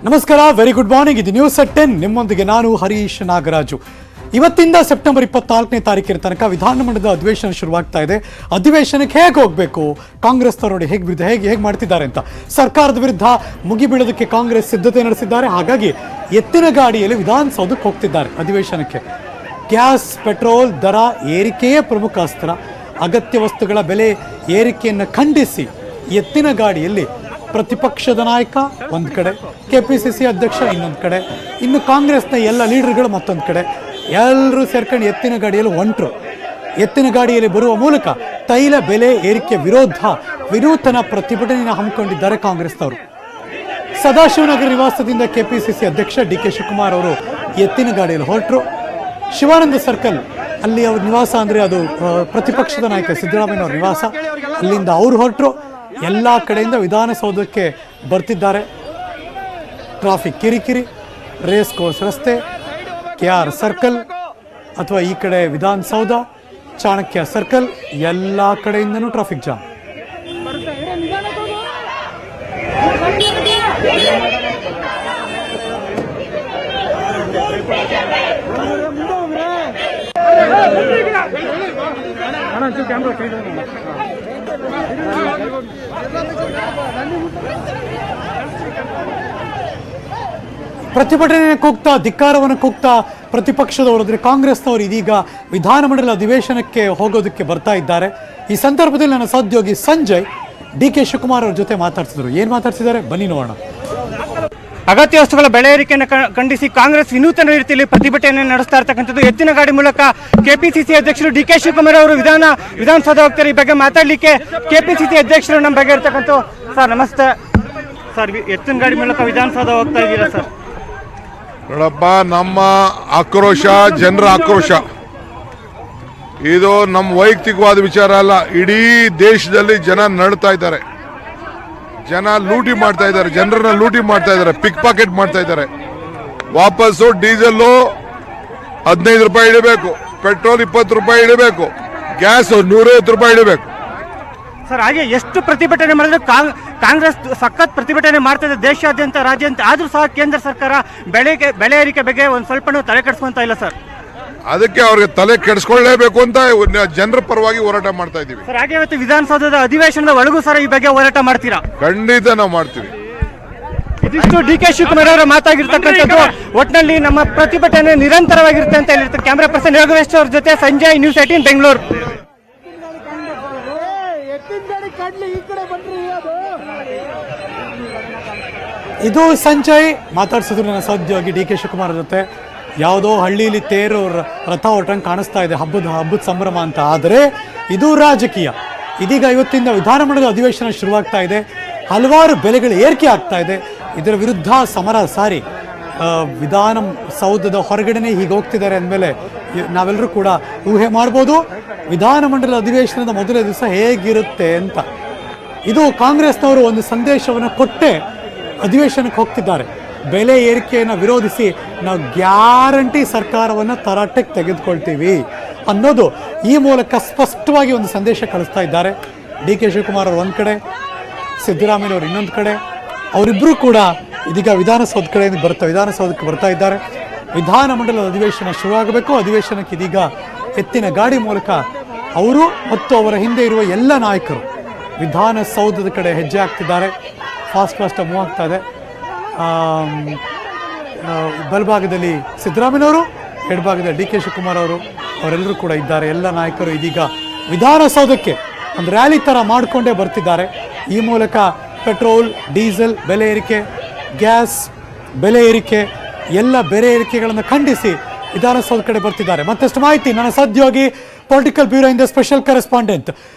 ನಮಸ್ಕಾರ, very good morning. ಇದು news at 10. ನಿಮ್ಮೊಂದಿಗೆ ನಾನು ಹರೀಶ್ ನಾಗರಾಜು. ಇವತ್ತಿಂದ ಸೆಪ್ಟೆಂಬರ್ 24ನೇ ತಾರೀಕಿನ ತನಕ ವಿಧಾನಮಂಡಲದ ಅಧಿವೇಶನ ಶುರುವಾಗ್ತಾ ಇದೆ. ಅಧಿವೇಶನಕ್ಕೆ ಹೇಗೆ ಹೋಗಬೇಕು, ಕಾಂಗ್ರೆಸ್ನವರು ಹೇಗೆ ಮಾಡ್ತಿದ್ದಾರೆ ಅಂತ ಸರ್ಕಾರದ ವಿರುದ್ಧ ಮುಗಿಬೀಳೋದಕ್ಕೆ ಕಾಂಗ್ರೆಸ್ ಸಿದ್ಧತೆ ನಡೆಸಿದ್ದಾರೆ. ಹಾಗಾಗಿ ಎತ್ತಿನ ಗಾಡಿಯಲ್ಲಿ ವಿಧಾನಸೌಧಕ್ಕೆ ಹೋಗ್ತಿದ್ದಾರೆ ಅಧಿವೇಶನಕ್ಕೆ. ಗ್ಯಾಸ್ ಪೆಟ್ರೋಲ್ ದರ ಏರಿಕೆಯೇ ಪ್ರಮುಖ ಅಸ್ತ್ರ. ಅಗತ್ಯ ವಸ್ತುಗಳ ಬೆಲೆ ಏರಿಕೆಯನ್ನು ಖಂಡಿಸಿ ಎತ್ತಿನ ಗಾಡಿಯಲ್ಲಿ ಪ್ರತಿಪಕ್ಷದ ನಾಯಕ ಒಂದು ಕಡೆ, ಕೆಪಿಸಿಸಿ ಅಧ್ಯಕ್ಷ ಇನ್ನೊಂದು ಕಡೆ, ಇನ್ನು ಕಾಂಗ್ರೆಸ್ನ ಎಲ್ಲ ಲೀಡರ್ಗಳು ಮತ್ತೊಂದು ಕಡೆ, ಎಲ್ಲರೂ ಸೇರ್ಕೊಂಡು ಎತ್ತಿನ ಗಾಡಿಯಲ್ಲಿ ಹೊಂಟರು. ಎತ್ತಿನ ಗಾಡಿಯಲ್ಲಿ ಬರುವ ಮೂಲಕ ತೈಲ ಬೆಲೆ ಏರಿಕೆ ವಿರೋಧ ವಿನೂತನ ಪ್ರತಿಭಟನೆಯನ್ನು ಹಮ್ಮಿಕೊಂಡಿದ್ದಾರೆ ಕಾಂಗ್ರೆಸ್ನವರು. ಸದಾಶಿವನಗರ ನಿವಾಸದಿಂದ ಕೆಪಿಸಿಸಿ ಅಧ್ಯಕ್ಷ ಡಿ.ಕೆ. ಶಿವಕುಮಾರ್ ಅವರು ಎತ್ತಿನ ಗಾಡಿಯಲ್ಲಿ ಹೊರಟರು. ಶಿವಾನಂದ ಸರ್ಕಲ್ ಅಲ್ಲಿ ಅವ್ರ ನಿವಾಸ, ಅಂದರೆ ಅದು ಪ್ರತಿಪಕ್ಷದ ನಾಯಕ ಸಿದ್ದರಾಮಯ್ಯ ಅವರ ನಿವಾಸ, ಅಲ್ಲಿಂದ ಅವರು ಹೊರಟರು. ಎಲ್ಲ ಕಡೆಯಿಂದ ವಿಧಾನಸೌಧಕ್ಕೆ ಬರ್ತಿದ್ದಾರೆ. ಟ್ರಾಫಿಕ್ ಕಿರಿಕಿರಿ, ರೇಸ್ ಕೋರ್ಸ್ ರಸ್ತೆ, KR ಸರ್ಕಲ್ ಅಥವಾ ಈ ಕಡೆ ವಿಧಾನಸೌಧ, ಚಾಣಕ್ಯ ಸರ್ಕಲ್, ಎಲ್ಲ ಕಡೆಯಿಂದನೂ ಟ್ರಾಫಿಕ್ ಜಾಮ್. ಪ್ರತಿಭಟನೆ ಕೂಗ್ತಾ, ಧಿಕ್ಕಾರವನ್ನು ಕೂಗ್ತಾ ಪ್ರತಿಪಕ್ಷದವರು ಅಂದರೆ ಕಾಂಗ್ರೆಸ್ನವರು ಇದೀಗ ವಿಧಾನಮಂಡಲ ಅಧಿವೇಶನಕ್ಕೆ ಹೋಗೋದಕ್ಕೆ ಬರ್ತಾ ಇದ್ದಾರೆ. ಈ ಸಂದರ್ಭದಲ್ಲಿ ನನ್ನ ಸಹೋದ್ಯೋಗಿ ಸಂಜಯ್ ಡಿ.ಕೆ. ಶಿವಕುಮಾರ್ ಅವ್ರ ಜೊತೆ ಮಾತಾಡ್ತಿದ್ರು. ಏನು ಮಾತಾಡ್ತಿದ್ದಾರೆ ಬನ್ನಿ ನೋಡೋಣ. ಅಗತ್ಯ ವಸ್ತುಗಳ ಬೆಲೆ ಏರಿಕೆಯನ್ನು ಖಂಡಿಸಿ ಕಾಂಗ್ರೆಸ್ ವಿನೂತನ ರೀತಿಯಲ್ಲಿ ಪ್ರತಿಭಟನೆ ನಡೆಸ್ತಾ ಇರ್ತಕ್ಕಂಥದ್ದು. ಎತ್ತಿನ ಗಾಡಿ ಮೂಲಕ ಕೆಪಿಸಿಸಿ ಅಧ್ಯಕ್ಷರು ಡಿ.ಕೆ. ಶಿವಕುಮಾರ್ ಅವರು ವಿಧಾನಸೌಧ ಹೋಗ್ತಾರೆ. ಈ ಬಗ್ಗೆ ಮಾತಾಡಲಿಕ್ಕೆ ಕೆಪಿಸಿಸಿ ಅಧ್ಯಕ್ಷರು ನಮ್ಮ ಬಗ್ಗೆ ಇರ್ತಕ್ಕಂಥ ಸರ್, ನಮಸ್ತೆ ಸರ್. ಎತ್ತಿನ ಗಾಡಿ ಮೂಲಕ ವಿಧಾನಸೌಧ ಹೋಗ್ತಾ ಇದ್ದೀರಾ ಸರ್? ನೋಡಪ್ಪ, ನಮ್ಮ ಆಕ್ರೋಶ ಜನರ ಆಕ್ರೋಶ, ಇದು ನಮ್ಮ ವೈಯಕ್ತಿಕವಾದ ವಿಚಾರ ಅಲ್ಲ. ಇಡೀ ದೇಶದಲ್ಲಿ ಜನ ನಡ್ತಾ ಇದ್ದಾರೆ, ಜನ ಲೂಟಿ ಮಾಡ್ತಾ ಇದ್ದಾರೆ, ಜನರನ್ನ ಲೂಟಿ ಮಾಡ್ತಾ ಇದ್ದಾರೆ, ಪಿಕ್ ಪಾಕೆಟ್ ಮಾಡ್ತಾ ಇದ್ದಾರೆ. ವಾಪಸ್ಸು ಡೀಸೆಲ್ಲು 15 ರೂಪಾಯಿ ಇಡಬೇಕು, ಪೆಟ್ರೋಲ್ 20 ರೂಪಾಯಿ ಇಡಬೇಕು, ಗ್ಯಾಸ್ 150 ರೂಪಾಯಿ ಇಡಬೇಕು. ಸರ್, ಹಾಗೆ ಎಷ್ಟು ಪ್ರತಿಭಟನೆ ಮಾಡಿದ್ರು ಕಾಂಗ್ರೆಸ್ ಸಖತ್ ಪ್ರತಿಭಟನೆ ಮಾಡ್ತಾ ಇದೆ ದೇಶಾದ್ಯಂತ, ರಾಜ್ಯಾದ್ಯಂತ. ಆದ್ರೂ ಸಹ ಕೇಂದ್ರ ಸರ್ಕಾರ ಬೆಲೆ ಏರಿಕೆ ಬಗ್ಗೆ ಒಂದು ಸ್ವಲ್ಪನೂ ತಲೆ ಕೆಡಿಸ್ಕೊಂತ ಇಲ್ಲ ಸರ್. ಅದಕ್ಕೆ ಅವ್ರಿಗೆ ತಲೆ ಕೆಡಿಸ್ಕೊಳ್ಳೇಬೇಕು ಅಂತ ಜನರ ಪರವಾಗಿ ಹೋರಾಟ ಮಾಡ್ತಾ ಇದ್ದೀವಿ ಸರ್. ಹಾಗೆ ಇವತ್ತು ವಿಧಾನಸೌಧದ ಅಧಿವೇಶನದ ಒಳಗೂ ಸರ್ ಈ ಬಗ್ಗೆ ಹೋರಾಟ ಮಾಡ್ತೀರಾ? ಖಂಡಿತ ನಾವು ಮಾಡ್ತೀವಿ. ಇದಿಷ್ಟು ಡಿ.ಕೆ. ಶಿವಕುಮಾರ್ ಅವರ ಮಾತಾಗಿರ್ತಕ್ಕಂಥದ್ದು. ಒಟ್ಟಿನಲ್ಲಿ ನಮ್ಮ ಪ್ರತಿಭಟನೆ ನಿರಂತರವಾಗಿರುತ್ತೆ ಅಂತ ಹೇಳಿರ್ತಾರೆ. ಕ್ಯಾಮ್ರಾ ಪರ್ಸನ್ ಯೋಗೇಶ್ ಅವ್ರ ಜೊತೆ ಸಂಜಯ್, ನ್ಯೂಸ್ 18 ಬೆಂಗಳೂರು. ಇದು ಸಂಜಯ್ ಮಾತಾಡ್ಸಿದ್ರು ನನ್ನ ಸಹೋದ್ಯೋಗಿ ಡಿ.ಕೆ. ಶಿವಕುಮಾರ್ ಜೊತೆ. ಯಾವುದೋ ಹಳ್ಳಿಲಿ ತೇರು ರಥ ಹೊರಟಂಗೆ ಕಾಣಿಸ್ತಾ ಇದೆ, ಹಬ್ಬದ ಸಂಭ್ರಮ ಅಂತ. ಆದರೆ ಇದು ರಾಜಕೀಯ. ಇದೀಗ ಇವತ್ತಿಂದ ವಿಧಾನಮಂಡಲದ ಅಧಿವೇಶನ ಶುರುವಾಗ್ತಾ ಇದೆ. ಹಲವಾರು ಬೆಲೆಗಳು ಏರಿಕೆ ಆಗ್ತಾ ಇದೆ. ಇದರ ವಿರುದ್ಧ ಸಮರ ಸಾರಿ ವಿಧಾನಸೌಧದ ಹೊರಗಡೆನೆ ಹೀಗೆ ಹೋಗ್ತಿದ್ದಾರೆ ಅಂದಮೇಲೆ ನಾವೆಲ್ಲರೂ ಕೂಡ ಊಹೆ ಮಾಡ್ಬೋದು ವಿಧಾನಮಂಡಲ ಅಧಿವೇಶನದ ಮೊದಲ ದಿವಸ ಹೇಗಿರುತ್ತೆ ಅಂತ. ಇದು ಕಾಂಗ್ರೆಸ್ನವರು ಒಂದು ಸಂದೇಶವನ್ನು ಕೊಟ್ಟೆ ಅಧಿವೇಶನಕ್ಕೆ ಹೋಗ್ತಿದ್ದಾರೆ. ಬೆಲೆ ಏರಿಕೆಯನ್ನು ವಿರೋಧಿಸಿ ನಾವು ಗ್ಯಾರಂಟಿ ಸರ್ಕಾರವನ್ನು ತರಾಟೆಗೆ ತೆಗೆದುಕೊಳ್ತೀವಿ ಅನ್ನೋದು ಈ ಮೂಲಕ ಸ್ಪಷ್ಟವಾಗಿ ಒಂದು ಸಂದೇಶ ಕಳಿಸ್ತಾ ಇದ್ದಾರೆ. ಡಿ.ಕೆ. ಶಿವಕುಮಾರ್ ಅವರು ಒಂದು ಕಡೆ, ಸಿದ್ದರಾಮಯ್ಯ ಅವರು ಇನ್ನೊಂದು ಕಡೆ, ಅವರಿಬ್ಬರು ಕೂಡ ಇದೀಗ ವಿಧಾನಸೌಧಕ್ಕೆ ಬರ್ತಾ ಇದ್ದಾರೆ. ವಿಧಾನಮಂಡಲದ ಅಧಿವೇಶನ ಶುರುವಾಗಬೇಕು. ಅಧಿವೇಶನಕ್ಕೆ ಇದೀಗ ಎತ್ತಿನ ಗಾಡಿ ಮೂಲಕ ಅವರು ಮತ್ತು ಅವರ ಹಿಂದೆ ಇರುವ ಎಲ್ಲ ನಾಯಕರು ವಿಧಾನಸೌಧದ ಕಡೆ ಹೆಜ್ಜೆ ಹಾಕ್ತಿದ್ದಾರೆ. ಫಾಸ್ಟ್ ಮೂವ್ ಆಗ್ತಾ ಇದೆ. ಬಲಭಾಗದಲ್ಲಿ ಸಿದ್ದರಾಮಯ್ಯನವರು, ಎಡಭಾಗದಲ್ಲಿ ಡಿ.ಕೆ. ಶಿವಕುಮಾರ್ ಅವರೆಲ್ಲರೂ ಕೂಡ ಇದ್ದಾರೆ. ಎಲ್ಲ ನಾಯಕರು ಇದೀಗ ವಿಧಾನಸೌಧಕ್ಕೆ ಒಂದು ರ್ಯಾಲಿ ಥರ ಮಾಡಿಕೊಂಡೇ ಬರ್ತಿದ್ದಾರೆ. ಈ ಮೂಲಕ ಪೆಟ್ರೋಲ್, ಡೀಸೆಲ್ ಬೆಲೆ ಏರಿಕೆ, ಗ್ಯಾಸ್ ಬೆಲೆ ಏರಿಕೆ, ಎಲ್ಲ ಬೆಲೆ ಏರಿಕೆಗಳನ್ನು ಖಂಡಿಸಿ ವಿಧಾನಸೌಧ ಕಡೆ ಬರ್ತಿದ್ದಾರೆ. ಮತ್ತಷ್ಟು ಮಾಹಿತಿ ನನ್ನ ಸಹೋದ್ಯೋಗಿ ಪೊಲಿಟಿಕಲ್ ಬ್ಯೂರೋ ಇಂದ special correspondent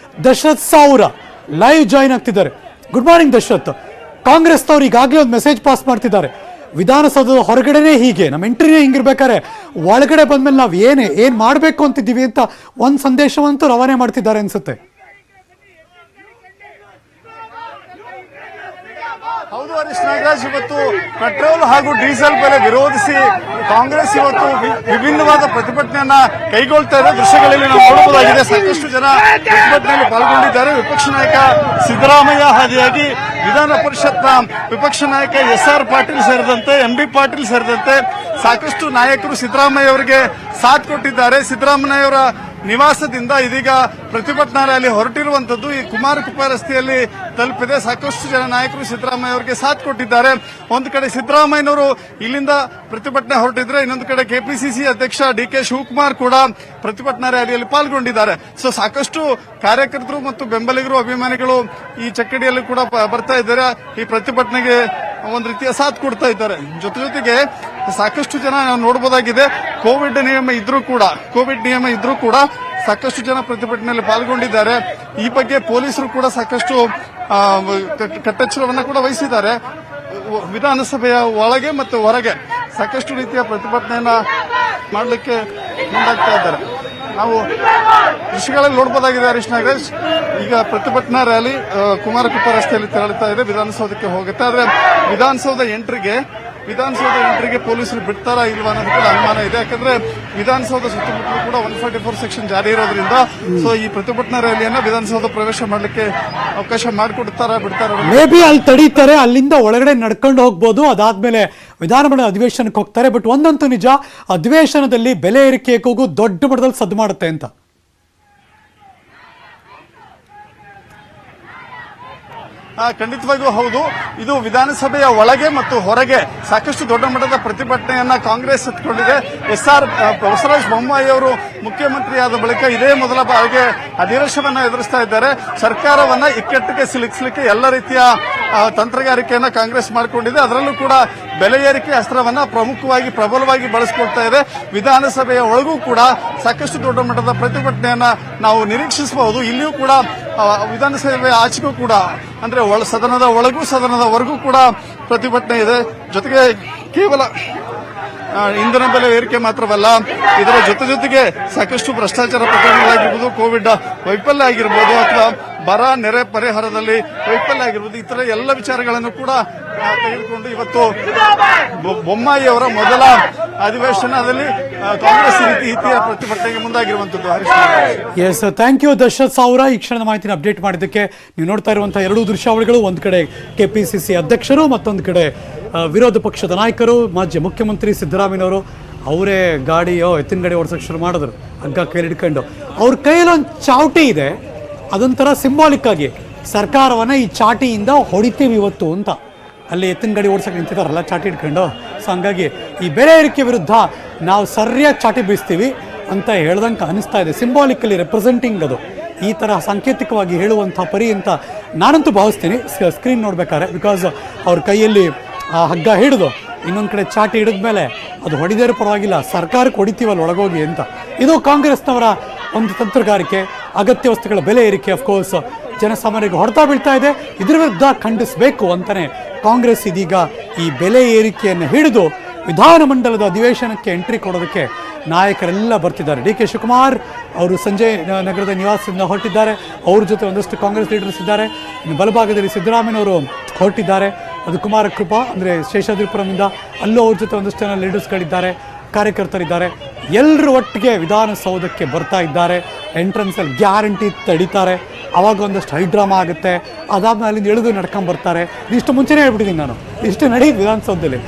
Dasharath Savoor live join ಆಗ್ತಿದ್ದಾರೆ. Good morning Dasharath. ಕಾಂಗ್ರೆಸ್ನವ್ರು ಈಗಾಗಲೇ ಒಂದು ಮೆಸೇಜ್ ಪಾಸ್ ಮಾಡ್ತಿದ್ದಾರೆ. ವಿಧಾನಸೌಧದ ಹೊರಗಡೆನೇ ಹೀಗೆ, ನಮ್ಮ ಎಂಟ್ರಿನೇ ಹಿಂಗಿರ್ಬೇಕಾರೆ ಒಳಗಡೆ ಬಂದ್ಮೇಲೆ ನಾವು ಏನು ಮಾಡಬೇಕು ಅಂತಿದ್ದೀವಿ ಅಂತ ಒಂದು ಸಂದೇಶವಂತೂ ರವಾನೆ ಮಾಡ್ತಿದ್ದಾರೆ ಅನ್ಸುತ್ತೆ. ಹೌದು ಹರೀಶ್ ನಾಗರಾಜ್, ಇವತ್ತು ಪೆಟ್ರೋಲ್ ಹಾಗೂ ಡೀಸೆಲ್ ಬೆಲೆ ವಿರೋಧಿಸಿ ಕಾಂಗ್ರೆಸ್ ಇವತ್ತು ವಿಭಿನ್ನವಾದ ಪ್ರತಿಭಟನೆಯನ್ನ ಕೈಗೊಳ್ತಾ ಇದೆ. ದೃಶ್ಯಗಳಲ್ಲಿ ನಾವು ನೋಡಬಹುದಾಗಿದೆ. ಸಾಕಷ್ಟು ಜನ ಪ್ರತಿಭಟನೆಯಲ್ಲಿ ಪಾಲ್ಗೊಂಡಿದ್ದಾರೆ. ವಿಪಕ್ಷ ನಾಯಕ ಸಿದ್ದರಾಮಯ್ಯ ಹಾದಿಯಾಗಿ ವಿಧಾನ ಪರಿಷತ್ನ ವಿಪಕ್ಷ ನಾಯಕ SR ಪಾಟೀಲ್ ಸೇರಿದಂತೆ MB ಪಾಟೀಲ್ ಸೇರಿದಂತೆ ಸಾಕಷ್ಟು ನಾಯಕರು ಸಿದ್ದರಾಮಯ್ಯ ಅವರಿಗೆ ಸಾಥ್ ಕೊಟ್ಟಿದ್ದಾರೆ. ಸಿದ್ದರಾಮಯ್ಯ ಅವರ ನಿವಾಸದಿಂದ ಇದೀಗ ಪ್ರತಿಭಟನಾ ರ್ಯಾಲಿ ಹೊರಟಿರುವಂತದ್ದು ಈ ಕುಮಾರಕುಪ್ಪ ರಸ್ತೆಯಲ್ಲಿ ತಲುಪಿದೆ. ಸಾಕಷ್ಟು ಜನ ನಾಯಕರು ಸಿದ್ದರಾಮಯ್ಯ ಅವರಿಗೆ ಸಾಥ್ ಕೊಟ್ಟಿದ್ದಾರೆ. ಒಂದು ಕಡೆ ಸಿದ್ದರಾಮಯ್ಯನವರು ಇಲ್ಲಿಂದ ಪ್ರತಿಭಟನೆ ಹೊರಟಿದ್ರೆ, ಇನ್ನೊಂದು ಕಡೆ ಕೆಪಿಸಿಸಿ ಅಧ್ಯಕ್ಷ DK ಶಿವಕುಮಾರ್ ಕೂಡ ಪ್ರತಿಭಟನಾ ರ್ಯಾಲಿಯಲ್ಲಿ ಪಾಲ್ಗೊಂಡಿದ್ದಾರೆ. ಸೊ ಸಾಕಷ್ಟು ಕಾರ್ಯಕರ್ತರು ಮತ್ತು ಬೆಂಬಲಿಗರು ಅಭಿಮಾನಿಗಳು ಈ ಚಕ್ಕಡಿಯಲ್ಲಿ ಕೂಡ ಬರ್ತಾ ಇದ್ದಾರೆ. ಈ ಪ್ರತಿಭಟನೆಗೆ ಒಂದು ರೀತಿಯ ಸಾಥ್ ಕೊಡ್ತಾ ಇದ್ದಾರೆ. ಜೊತೆಗೆ ಸಾಕಷ್ಟು ಜನ ನಾವು ನೋಡಬಹುದಾಗಿದೆ. ಕೋವಿಡ್ ನಿಯಮ ಇದ್ರೂ ಕೂಡ ಸಾಕಷ್ಟು ಜನ ಪ್ರತಿಭಟನೆಯಲ್ಲಿ ಪಾಲ್ಗೊಂಡಿದ್ದಾರೆ. ಈ ಬಗ್ಗೆ ಪೊಲೀಸರು ಕೂಡ ಸಾಕಷ್ಟು ಕಟ್ಟೆಚ್ಚರವನ್ನು ಕೂಡ ವಹಿಸಿದ್ದಾರೆ. ವಿಧಾನಸಭೆಯ ಒಳಗೆ ಮತ್ತು ಹೊರಗೆ ಸಾಕಷ್ಟು ರೀತಿಯ ಪ್ರತಿಭಟನೆಯನ್ನ ಮಾಡಲಿಕ್ಕೆ ಮುಂದಾಗ್ತಾ ಇದ್ದಾರೆ. ನಾವು ದೃಶ್ಯಗಳಲ್ಲಿ ನೋಡಬಹುದಾಗಿದೆ ಹರೀಶ್ ನಾಗರಾಜ್. ಈಗ ಪ್ರತಿಭಟನಾ ರ್ಯಾಲಿ ಕುಮಾರಕುಪ್ಪ ರಸ್ತೆಯಲ್ಲಿ ತೆರಳುತ್ತಾ ಇದೆ, ವಿಧಾನಸೌಧಕ್ಕೆ ಹೋಗುತ್ತೆ. ಆದ್ರೆ ವಿಧಾನಸೌಧ ಎಂಟ್ರಿಗೆ ಪೊಲೀಸರು ಬಿಡ್ತಾರಾ ಇಲ್ವಾ ಅನ್ನೋದು ಕೂಡ ಅನುಮಾನ ಇದೆ. ಯಾಕಂದ್ರೆ ವಿಧಾನಸೌಧ ಸುತ್ತಮುತ್ತಲೂ ಕೂಡ 144 ಸೆಕ್ಷನ್ ಜಾರಿ ಇರೋದ್ರಿಂದ ಸೊ ಈ ಪ್ರತಿಭಟನಾ ರ್ಯಾಲಿಯನ್ನ ವಿಧಾನಸೌಧ ಪ್ರವೇಶ ಮಾಡಲಿಕ್ಕೆ ಅವಕಾಶ ಮಾಡಿಕೊಡ್ತಾರಾ ಬಿಡ್ತಾರ ಮೇ ಬಿ ಅಲ್ಲಿ ತಡೀತಾರೆ, ಅಲ್ಲಿಂದ ಒಳಗಡೆ ನಡ್ಕೊಂಡು ಹೋಗ್ಬೋದು. ಅದಾದ್ಮೇಲೆ ವಿಧಾನಮಂಡಲ ಅಧಿವೇಶನಕ್ಕೆ ಹೋಗ್ತಾರೆ. ಬಟ್ ಒಂದಂತೂ ನಿಜ, ಅಧಿವೇಶನದಲ್ಲಿ ಬೆಲೆ ಏರಿಕೆ ಕೂಗು ದೊಡ್ಡ ಮಟ್ಟದಲ್ಲಿ ಸದ್ದು ಮಾಡುತ್ತೆ ಅಂತ. ಖಂಡಿತವಾಗಿಯೂ ಹೌದು. ಇದು ವಿಧಾನಸಭೆಯ ಒಳಗೆ ಮತ್ತು ಹೊರಗೆ ಸಾಕಷ್ಟು ದೊಡ್ಡ ಮಟ್ಟದ ಪ್ರತಿಭಟನೆಯನ್ನ ಕಾಂಗ್ರೆಸ್ ಎತ್ಕೊಂಡಿದೆ. ಬಸವರಾಜ ಬೊಮ್ಮಾಯಿ ಅವರು ಮುಖ್ಯಮಂತ್ರಿಯಾದ ಬಳಿಕ ಇದೇ ಮೊದಲ ಬಾರಿಗೆ ಅಧಿವೇಶನವನ್ನ ಎದುರಿಸ್ತಾ ಇದ್ದಾರೆ. ಸರ್ಕಾರವನ್ನ ಇಕ್ಕಟ್ಟಿಗೆ ಸಿಲುಕಿಸಲಿಕ್ಕೆ ಎಲ್ಲ ರೀತಿಯ ತಂತ್ರಗಾರಿಕೆಯನ್ನ ಕಾಂಗ್ರೆಸ್ ಮಾಡಿಕೊಂಡಿದೆ. ಅದರಲ್ಲೂ ಕೂಡ ಬೆಲೆ ಏರಿಕೆ ಅಸ್ತ್ರವನ್ನ ಪ್ರಬಲವಾಗಿ ಬಳಸಿಕೊಳ್ತಾ ಇದೆ. ವಿಧಾನಸಭೆಯ ಒಳಗೂ ಕೂಡ ಸಾಕಷ್ಟು ದೊಡ್ಡ ಮಟ್ಟದ ಪ್ರತಿಭಟನೆಯನ್ನ ನಾವು ನಿರೀಕ್ಷಿಸಬಹುದು. ಇಲ್ಲಿಯೂ ಕೂಡ ವಿಧಾನಸಭೆಯ ಆಚೆಗೂ ಕೂಡ ಅಂದ್ರೆ ಸದನದ ಒಳಗೂ ಸದನದ ಹೊರಗೂ ಕೂಡ ಪ್ರತಿಭಟನೆ ಇದೆ. ಜೊತೆಗೆ ಕೇವಲ ಇಂಧನ ಬೆಲೆ ಏರಿಕೆ ಮಾತ್ರವಲ್ಲ, ಇದರ ಜೊತೆಗೆ ಸಾಕಷ್ಟು ಭ್ರಷ್ಟಾಚಾರ ಪ್ರಕರಣಗಳಾಗಿರ್ಬೋದು, ಕೋವಿಡ್ ವೈಫಲ್ಯ ಆಗಿರ್ಬೋದು, ಅಥವಾ ಬರ ನೆರೆ ಪರಿಹಾರದಲ್ಲಿ ವೈಫಲ್ಯ ಆಗಿರ್ಬೋದು, ಇತರ ಎಲ್ಲ ವಿಚಾರಗಳನ್ನು ಕೂಡ ತೆಗೆದುಕೊಂಡು ಇವತ್ತು ಬೊಮ್ಮಾಯಿ ಅವರ ಮೊದಲ ಅಧಿವೇಶನದಲ್ಲಿ ಕಾಂಗ್ರೆಸ್ ರೀತಿಯ ಪ್ರತಿಭಟನೆಗೆ ಮುಂದಾಗಿರುವಂತದ್ದು. ಎಸ್, ಥ್ಯಾಂಕ್ ಯು ದಶರಥ್ ಸಾವಿರ ಈ ಕ್ಷಣದ ಮಾಹಿತಿನ ಅಪ್ಡೇಟ್ ಮಾಡಿದ್ದಕ್ಕೆ. ನೀವು ನೋಡ್ತಾ ಇರುವಂತಹ ಎರಡೂ ದೃಶ್ಯಾವಳಿಗಳು, ಒಂದು ಕಡೆ ಕೆಪಿಸಿಸಿ ಅಧ್ಯಕ್ಷರು, ಮತ್ತೊಂದು ಕಡೆ ವಿರೋಧ ಪಕ್ಷದ ನಾಯಕರು, ಮಾಜಿ ಮುಖ್ಯಮಂತ್ರಿ ಸಿದ್ದರಾಮಯ್ಯನವರು. ಅವರೇ ಎತ್ತಿನ ಗಾಡಿ ಓಡಿಸೋಕೆ ಶುರು ಮಾಡಿದ್ರು, ಹಗ್ಗ ಕೈಲಿ ಹಿಡ್ಕೊಂಡು. ಅವ್ರ ಕೈಯಲ್ಲಿ ಒಂದು ಚಾವಟಿ ಇದೆ, ಅದೊಂಥರ ಸಿಂಬಾಲಿಕ್ ಆಗಿ ಸರ್ಕಾರವನ್ನ ಈ ಚಾಟಿಯಿಂದ ಹೊಡಿತೀವಿ ಇವತ್ತು ಅಂತ. ಅಲ್ಲಿ ಎತ್ತಿನ ಗಾಡಿ ಓಡಿಸೋಕೆ ನಿಂತಿದ್ದಾರಲ್ಲ ಚಾಟಿ ಹಿಡ್ಕೊಂಡು. ಸೊ ಹಂಗಾಗಿ ಈ ಬೆಲೆ ಏರಿಕೆ ವಿರುದ್ಧ ನಾವು ಸರಿಯಾಗಿ ಚಾಟಿ ಬೀಸ್ತೀವಿ ಅಂತ ಹೇಳ್ದಂಗೆ ಅನಿಸ್ತಾ ಇದೆ. ಸಿಂಬಾಲಿಕಲಿ ರೆಪ್ರೆಸೆಂಟಿಂಗ್ ಅದು ಈ ಥರ ಸಾಂಕೇತಿಕವಾಗಿ ಹೇಳುವಂಥ ಪರಿ ಅಂತ ನಾನಂತೂ ಭಾವಿಸ್ತೀನಿ ಸ್ಕ್ರೀನ್ ನೋಡ್ಬೇಕಾದ್ರೆ. ಬಿಕಾಸ್ ಅವ್ರ ಕೈಯಲ್ಲಿ ಹಗ್ಗ ಹಿಡಿದು ಇನ್ನೊಂದು ಕಡೆ ಚಾಟಿ ಹಿಡಿದ್ಮೇಲೆ ಅದು ಹೊಡಿದೇರು ಪರವಾಗಿಲ್ಲ, ಸರ್ಕಾರಕ್ಕೆ ಹೊಡಿತೀವಲ್ಲ ಒಳಗೋಗಿ ಅಂತ. ಇದು ಕಾಂಗ್ರೆಸ್ನವರ ಒಂದು ತಂತ್ರಗಾರಿಕೆ. ಅಗತ್ಯ ವಸ್ತುಗಳ ಬೆಲೆ ಏರಿಕೆ ಅಫ್ಕೋರ್ಸ್ ಜನಸಾಮಾನ್ಯರಿಗೆ ಹೊಡೆತ ಬೀಳ್ತಾ ಇದೆ. ಇದರ ವಿರುದ್ಧ ಖಂಡಿಸಬೇಕು ಅಂತಾನೆ ಕಾಂಗ್ರೆಸ್ ಇದೀಗ ಈ ಬೆಲೆ ಏರಿಕೆಯನ್ನು ಹಿಡಿದು ವಿಧಾನಮಂಡಲದ ಅಧಿವೇಶನಕ್ಕೆ ಎಂಟ್ರಿ ಕೊಡೋದಕ್ಕೆ ನಾಯಕರೆಲ್ಲ ಬರ್ತಿದ್ದಾರೆ. DK ಶಿವಕುಮಾರ್ ಅವರು ಸಂಜೆ ನಗರದ ನಿವಾಸದಿಂದ ಹೊರಟಿದ್ದಾರೆ. ಅವ್ರ ಜೊತೆ ಒಂದಷ್ಟು ಕಾಂಗ್ರೆಸ್ ಲೀಡರ್ಸ್ ಇದ್ದಾರೆ. ಇನ್ನು ಬಲಭಾಗದಲ್ಲಿ ಸಿದ್ದರಾಮಯ್ಯನವರು ಹೊರಟಿದ್ದಾರೆ. ಅದು ಕುಮಾರಕೃಪಾ ಅಂದರೆ ಶೇಷಾದ್ರಿಪುರಮಿಂದ, ಅಲ್ಲೂ ಅವ್ರ ಜೊತೆ ಒಂದಷ್ಟು ಜನ ಲೀಡರ್ಸ್ಗಳಿದ್ದಾರೆ, ಕಾರ್ಯಕರ್ತರಿದ್ದಾರೆ. ಎಲ್ಲರೂ ಒಟ್ಟಿಗೆ ವಿಧಾನಸೌಧಕ್ಕೆ ಬರ್ತಾ ಇದ್ದಾರೆ. ಎಂಟ್ರೆನ್ಸಲ್ಲಿ ಗ್ಯಾರಂಟಿ ತಡೀತಾರೆ. ಆವಾಗ ಒಂದಷ್ಟು ಹೈಡ್ರಾಮಾ ಆಗುತ್ತೆ. ಅದಾದ್ಮೇಲೆ ಅಲ್ಲಿಂದ ಇಳಿದು ನಡ್ಕೊಂಡು ಬರ್ತಾರೆ. ಇಷ್ಟು ಮುಂಚೆನೇ ಹೇಳ್ಬಿಟ್ಟಿದ್ದೀನಿ ನಾನು, ಇಷ್ಟು ನಡೆಯುತ್ತೆ ವಿಧಾನಸೌಧದಲ್ಲಿ.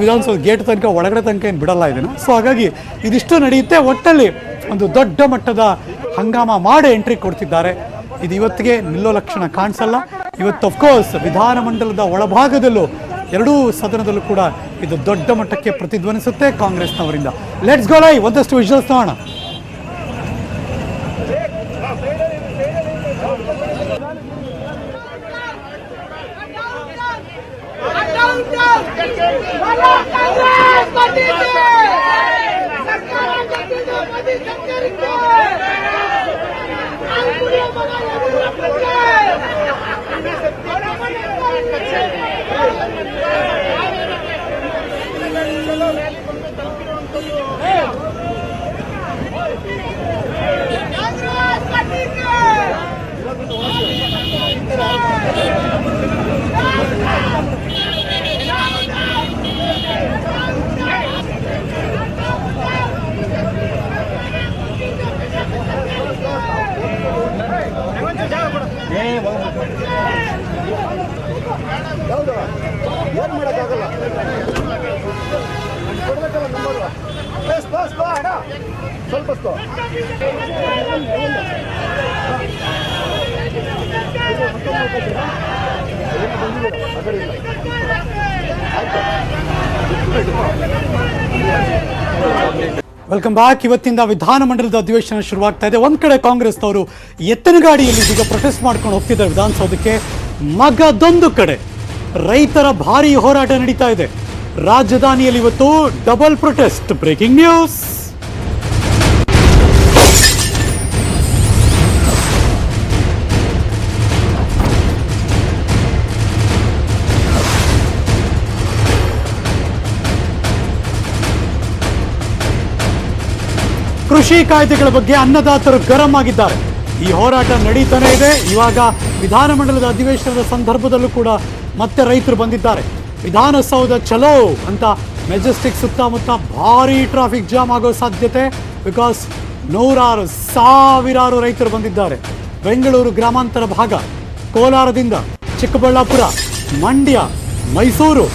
ವಿಧಾನಸೌಧ ಗೇಟ್ ತನಕ ಒಳಗಡೆ ತನಕ ಏನು ಬಿಡಲ್ಲ ಇದನ್ನು. ಸೊ ಹಾಗಾಗಿ ಇದಿಷ್ಟು ನಡೆಯುತ್ತೆ. ಒಟ್ಟಲ್ಲಿ ಒಂದು ದೊಡ್ಡ ಮಟ್ಟದ ಹಂಗಾಮ ಮಾಡಿ ಎಂಟ್ರಿ ಕೊಡ್ತಿದ್ದಾರೆ. ಇದು ಇವತ್ತಿಗೆ ನಿಲ್ಲೋ ಲಕ್ಷಣ ಕಾಣಿಸಲ್ಲ. ಇವತ್ತು ಅಫ್ಕೋರ್ಸ್ ವಿಧಾನಮಂಡಲದ ಒಳಭಾಗದಲ್ಲೂ ಎರಡೂ ಸದನದಲ್ಲೂ ಕೂಡ ಇದು ದೊಡ್ಡ ಮಟ್ಟಕ್ಕೆ ಪ್ರತಿಧ್ವನಿಸುತ್ತೆ ಕಾಂಗ್ರೆಸ್ನವರಿಂದ. ಲೆಟ್ಸ್ ಗೋ ಲೈವ್, ಒಂದಷ್ಟು ವಿಜುವಲ್ಸ್ ನೋಡೋಣ. Welcome back. ಇವತ್ತಿಂದ ವಿಧಾನಮಂಡಲದ ಅಧಿವೇಶನ ಶುರುವಾಗ್ತಾ ಇದೆ. ಒಂದ್ ಕಡೆ ಕಾಂಗ್ರೆಸ್ನವರು ಎತ್ತಿನ ಗಾಡಿಯಲ್ಲಿ ಈಗ ಪ್ರೊಟೆಸ್ಟ್ ಮಾಡ್ಕೊಂಡು ಹೋಗ್ತಿದ್ದಾರೆ ವಿಧಾನಸೌಧಕ್ಕೆ. ಮಗದೊಂದು ಕಡೆ ರೈತರ ಭಾರಿ ಹೋರಾಟ ನಡೀತಾ ಇದೆ. ರಾಜಧಾನಿಯಲ್ಲಿ ಇವತ್ತು ಡಬಲ್ ಪ್ರೊಟೆಸ್ಟ್. Breaking news. ಕೃಷಿ ಕಾಯ್ದೆಗಳ ಬಗ್ಗೆ ಅನ್ನದಾತರು ಗರಂ ಆಗಿದ್ದಾರೆ. ಈ ಹೋರಾಟ ನಡೀತಾನೆ ಇದೆ. ಇವಾಗ ವಿಧಾನಮಂಡಲದ ಅಧಿವೇಶನದ ಸಂದರ್ಭದಲ್ಲೂ ಕೂಡ ಮತ್ತೆ ರೈತರು ಬಂದಿದ್ದಾರೆ. ವಿಧಾನಸೌಧ ಚಲೋ ಅಂತ ಮೆಜೆಸ್ಟಿಕ್ ಸುತ್ತಮುತ್ತ ಭಾರಿ ಟ್ರಾಫಿಕ್ ಜಾಮ್ ಆಗೋ ಸಾಧ್ಯತೆ. ಬಿಕಾಸ್ ನೂರಾರು ಸಾವಿರಾರು ರೈತರು ಬಂದಿದ್ದಾರೆ. ಬೆಂಗಳೂರು ಗ್ರಾಮಾಂತರ ಭಾಗ, ಕೋಲಾರದಿಂದ ಚಿಕ್ಕಬಳ್ಳಾಪುರ, ಮಂಡ್ಯ, ಮೈಸೂರು,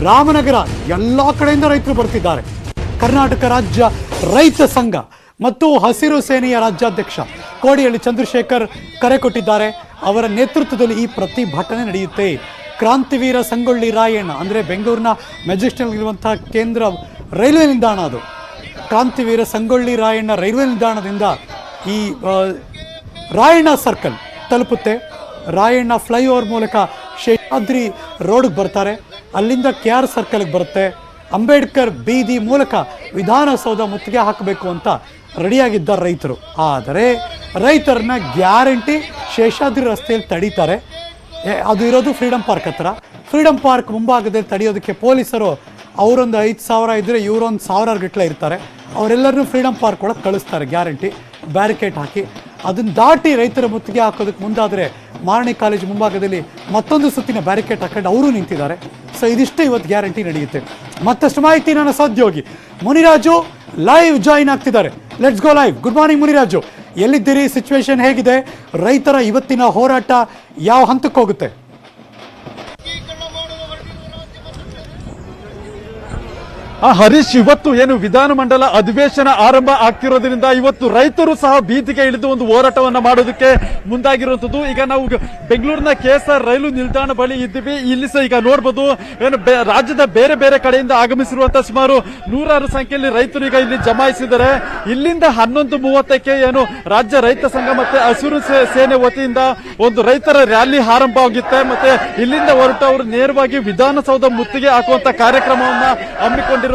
ರಾಮನಗರ ಎಲ್ಲ ಕಡೆಯಿಂದ ರೈತರು ಬರ್ತಿದ್ದಾರೆ. ಕರ್ನಾಟಕ ರಾಜ್ಯ ರೈತ ಸಂಘ ಮತ್ತು ಹಸಿರು ಸೇನೆಯ ರಾಜ್ಯಾಧ್ಯಕ್ಷ ಕೋಡಿಹಳ್ಳಿ ಚಂದ್ರಶೇಖರ್ ಕರೆ ಕೊಟ್ಟಿದ್ದಾರೆ. ಅವರ ನೇತೃತ್ವದಲ್ಲಿ ಈ ಪ್ರತಿಭಟನೆ ನಡೆಯುತ್ತೆ. ಕ್ರಾಂತಿವೀರ ಸಂಗೊಳ್ಳಿ ರಾಯಣ್ಣ ಅಂದರೆ ಬೆಂಗಳೂರಿನ ಮೆಜೆಸ್ಟಿಕ್ನಲ್ಲಿರುವಂತಹ ಕೇಂದ್ರ ರೈಲ್ವೆ ನಿಲ್ದಾಣ, ಅದು ಕ್ರಾಂತಿವೀರ ಸಂಗೊಳ್ಳಿ ರಾಯಣ್ಣ ರೈಲ್ವೆ ನಿಲ್ದಾಣದಿಂದ ಈ ರಾಯಣ್ಣ ಸರ್ಕಲ್ ತಲುಪುತ್ತೆ. ರಾಯಣ್ಣ ಫ್ಲೈಓವರ್ ಮೂಲಕ ಶೇಷಾದ್ರಿ ರೋಡ್ಗೆ ಬರ್ತಾರೆ. ಅಲ್ಲಿಂದ KR ಸರ್ಕಲ್ಗೆ ಬರುತ್ತೆ. ಅಂಬೇಡ್ಕರ್ ಬೀದಿ ಮೂಲಕ ವಿಧಾನಸೌಧ ಮುತ್ತಿಗೆ ಹಾಕಬೇಕು ಅಂತ ರೆಡಿಯಾಗಿದ್ದಾರೆ ರೈತರು. ಆದರೆ ರೈತರನ್ನ ಗ್ಯಾರಂಟಿ ಶೇಷಾದ್ರಿ ರಸ್ತೆಯಲ್ಲಿ ತಡೀತಾರೆ. ಅದು ಇರೋದು ಫ್ರೀಡಮ್ ಪಾರ್ಕ್ ಹತ್ರ. ಫ್ರೀಡಮ್ ಪಾರ್ಕ್ ಮುಂಭಾಗದಲ್ಲಿ ತಡೆಯೋದಕ್ಕೆ ಪೊಲೀಸರು ಅವರೊಂದು 5,000 ಇದ್ದರೆ ಇವರೊಂದು 1,000 ಗಟ್ಟಲೆ ಇರ್ತಾರೆ. ಅವರೆಲ್ಲರನ್ನೂ ಫ್ರೀಡಮ್ ಪಾರ್ಕ್ ಒಳಗೆ ಕಳಿಸ್ತಾರೆ ಗ್ಯಾರಂಟಿ, ಬ್ಯಾರಿಕೇಡ್ ಹಾಕಿ. ಅದನ್ನು ದಾಟಿ ರೈತರ ಮುತ್ತಿಗೆ ಹಾಕೋದಕ್ಕೆ ಮುಂದಾದರೆ ಮಾರಣಿ ಕಾಲೇಜು ಮುಂಭಾಗದಲ್ಲಿ ಮತ್ತೊಂದು ಸುತ್ತಿನ ಬ್ಯಾರಿಕೇಡ್ ಹಾಕೊಂಡು ಅವರು ನಿಂತಿದ್ದಾರೆ. ಸೊ ಇದಿಷ್ಟು ಇವತ್ತು ಗ್ಯಾರಂಟಿ ನಡೆಯುತ್ತೆ. ಮತ್ತಷ್ಟು ಮಾಹಿತಿ ನನ್ನ ಸಹೋದ್ಯೋಗಿ ಮುನಿರಾಜು ಲೈವ್ ಜಾಯಿನ್ ಆಗ್ತಿದ್ದಾರೆ. Let's go live. Good morning Muniraju, ಎಲ್ಲಿದ್ದೀರಿ? ಸಿಚುವೇಶನ್ ಹೇಗಿದೆ? ರೈತರ ಇವತ್ತಿನ ಹೋರಾಟ ಯಾವ ಹಂತಕ್ಕೆ ಹೋಗುತ್ತೆ? ಹರೀಶ್, ಇವತ್ತು ಏನು ವಿಧಾನಮಂಡಲ ಅಧಿವೇಶನ ಆರಂಭ ಆಗ್ತಿರೋದ್ರಿಂದ ಇವತ್ತು ರೈತರು ಸಹ ಬೀದಿಗೆ ಇಳಿದು ಒಂದು ಹೋರಾಟವನ್ನ ಮಾಡೋದಕ್ಕೆ ಮುಂದಾಗಿರುವಂತದ್ದು. ಈಗ ನಾವು ಬೆಂಗಳೂರಿನ KSR ರೈಲು ನಿಲ್ದಾಣ ಬಳಿ ಇದ್ದೀವಿ. ಇಲ್ಲಿ ಸಹ ಈಗ ನೋಡಬಹುದು ಏನು ರಾಜ್ಯದ ಬೇರೆ ಬೇರೆ ಕಡೆಯಿಂದ ಆಗಮಿಸಿರುವಂತಹ ಸುಮಾರು ನೂರಾರು ಸಂಖ್ಯೆಯಲ್ಲಿ ರೈತರು ಈಗ ಇಲ್ಲಿ ಜಮಾಯಿಸಿದ್ದಾರೆ. ಇಲ್ಲಿಂದ 11:30ಕ್ಕೆ ಏನು ರಾಜ್ಯ ರೈತ ಸಂಘ ಮತ್ತೆ ಹಸಿರು ಸೇನೆ ವತಿಯಿಂದ ಒಂದು ರೈತರ ರ್ಯಾಲಿ ಆರಂಭವಾಗುತ್ತೆ. ಮತ್ತೆ ಇಲ್ಲಿಂದ ಹೊರಟು ಅವರು ನೇರವಾಗಿ ವಿಧಾನಸೌಧ ಮುತ್ತಿಗೆ ಹಾಕುವಂತ ಕಾರ್ಯಕ್ರಮವನ್ನ ಹಮ್ಮಿಕೊಂಡಿರುವಂತದ್ದು.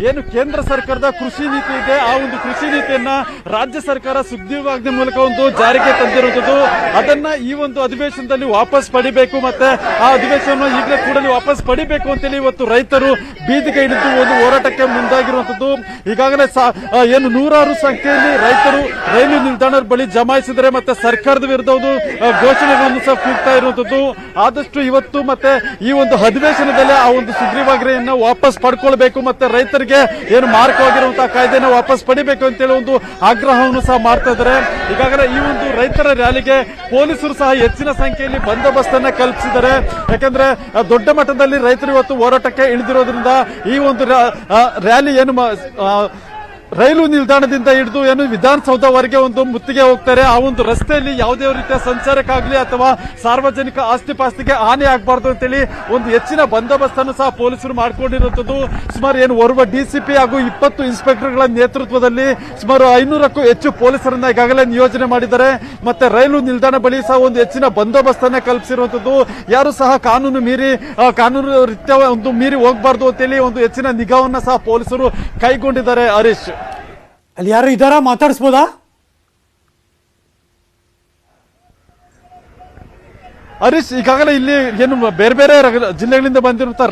ಏನು ಕೇಂದ್ರ ಸರ್ಕಾರದ ಕೃಷಿ ನೀತಿ ಇದೆ, ಆ ಒಂದು ಕೃಷಿ ನೀತಿಯನ್ನ ರಾಜ್ಯ ಸರ್ಕಾರ ಸುಗ್ರೀವಾಜ್ಞೆ ಮೂಲಕ ಒಂದು ಜಾರಿಗೆ ತಂದಿರುವಂತದ್ದು. ಅದನ್ನ ಈ ಒಂದು ಅಧಿವೇಶನದಲ್ಲಿ ವಾಪಸ್ ಪಡಿಬೇಕು, ಮತ್ತೆ ಆ ಅಧಿವೇಶನ ಈಗಲೇ ಕೂಡಲೇ ವಾಪಸ್ ಪಡಿಬೇಕು ಅಂತೇಳಿ ಇವತ್ತು ರೈತರು ಬೀದಿಗೆ ಇಳಿದು ಒಂದು ಹೋರಾಟಕ್ಕೆ ಮುಂದಾಗಿರುವಂತದ್ದು. ಈಗಾಗಲೇ ಏನು ನೂರಾರು ಸಂಖ್ಯೆಯಲ್ಲಿ ರೈತರು ರೈಲು ನಿಲ್ದಾಣದ ಬಳಿ ಜಮಾಯಿಸಿದರೆ ಮತ್ತೆ ಸರ್ಕಾರದ ವಿರುದ್ಧ ಒಂದು ಘೋಷಣೆಗಳನ್ನು ಸಹ ಕೂಗ್ತಾ ಇರುವಂತದ್ದು. ಆದಷ್ಟು ಇವತ್ತು ಮತ್ತೆ ಈ ಒಂದು ಅಧಿವೇಶನದಲ್ಲಿ ಆ ಒಂದು ಸುಗ್ರೀವಾಜ್ಞೆಯನ್ನ ವಾಪಸ್ ಪಡ್ಕೊಳ್ಬೇಕು, ಮತ್ತೆ ರೈತರಿಗೆ ಏನು ಮಾರಕವಾಗಿರುವಂತಹ ಕಾಯ್ದೆನ ವಾಪಸ್ ಪಡಿಬೇಕು ಅಂತೇಳಿ ಒಂದು ಆಗ್ರಹವನ್ನು ಸಹ ಮಾಡ್ತಾ ಇದ್ದಾರೆ. ಈಗಾಗಲೇ ಈ ಒಂದು ರೈತರ ರ್ಯಾಲಿಗೆ ಪೊಲೀಸರು ಸಹ ಹೆಚ್ಚಿನ ಸಂಖ್ಯೆಯಲ್ಲಿ ಬಂದೋಬಸ್ತ್ ಅನ್ನ ಕಲ್ಪಿಸಿದ್ದಾರೆ. ಯಾಕಂದ್ರೆ ದೊಡ್ಡ ಮಟ್ಟದಲ್ಲಿ ರೈತರು ಇವತ್ತು ಹೋರಾಟಕ್ಕೆ ಇಳಿದಿರೋದ್ರಿಂದ ಈ ಒಂದು ರ್ಯಾಲಿ ಏನು ರೈಲು ನಿಲ್ದಾಣದಿಂದ ಹಿಡಿದು ಏನು ವಿಧಾನಸೌಧವರೆಗೆ ಒಂದು ಮುತ್ತಿಗೆ ಹೋಗ್ತಾರೆ. ಆ ಒಂದು ರಸ್ತೆಯಲ್ಲಿ ಯಾವುದೇ ರೀತಿಯ ಸಂಚಾರಕ್ಕಾಗಲಿ ಅಥವಾ ಸಾರ್ವಜನಿಕ ಆಸ್ತಿ ಪಾಸ್ತಿಗೆ ಹಾನಿ ಆಗಬಾರ್ದು ಅಂತೇಳಿ ಒಂದು ಹೆಚ್ಚಿನ ಬಂದೋಬಸ್ತ್ ಅನ್ನು ಸಹ ಪೊಲೀಸರು ಮಾಡಿಕೊಂಡಿರುವಂತದ್ದು. ಸುಮಾರು ಏನು ಓರ್ವ DCP ಹಾಗೂ 20 ಇನ್ಸ್ಪೆಕ್ಟರ್ಗಳ ನೇತೃತ್ವದಲ್ಲಿ ಸುಮಾರು 500ಕ್ಕೂ ಹೆಚ್ಚು ಪೊಲೀಸರನ್ನ ಈಗಾಗಲೇ ನಿಯೋಜನೆ ಮಾಡಿದ್ದಾರೆ. ಮತ್ತೆ ರೈಲು ನಿಲ್ದಾಣ ಬಳಿ ಸಹ ಒಂದು ಹೆಚ್ಚಿನ ಬಂದೋಬಸ್ತ್ ಅನ್ನ ಕಲ್ಪಿಸಿರುವಂತದ್ದು. ಯಾರು ಸಹ ಕಾನೂನು ರೀತ್ಯ ಒಂದು ಮೀರಿ ಹೋಗಬಾರ್ದು ಅಂತೇಳಿ ಒಂದು ಹೆಚ್ಚಿನ ನಿಗಾವನ್ನ ಸಹ ಪೊಲೀಸರು ಕೈಗೊಂಡಿದ್ದಾರೆ. ಹರೀಶ್, ಅಲ್ಲಿ ಯಾರು ಇದ್ದಾರಾ? ಮಾತಾಡಿಸ್ಬೋದಾ? ಹರೀಶ್, ಈಗಾಗಲೇ ಇಲ್ಲಿ ಏನು ಬೇರೆ ಬೇರೆ ಜಿಲ್ಲೆಗಳಿಂದ ಬಂದಿರುವಂತಹ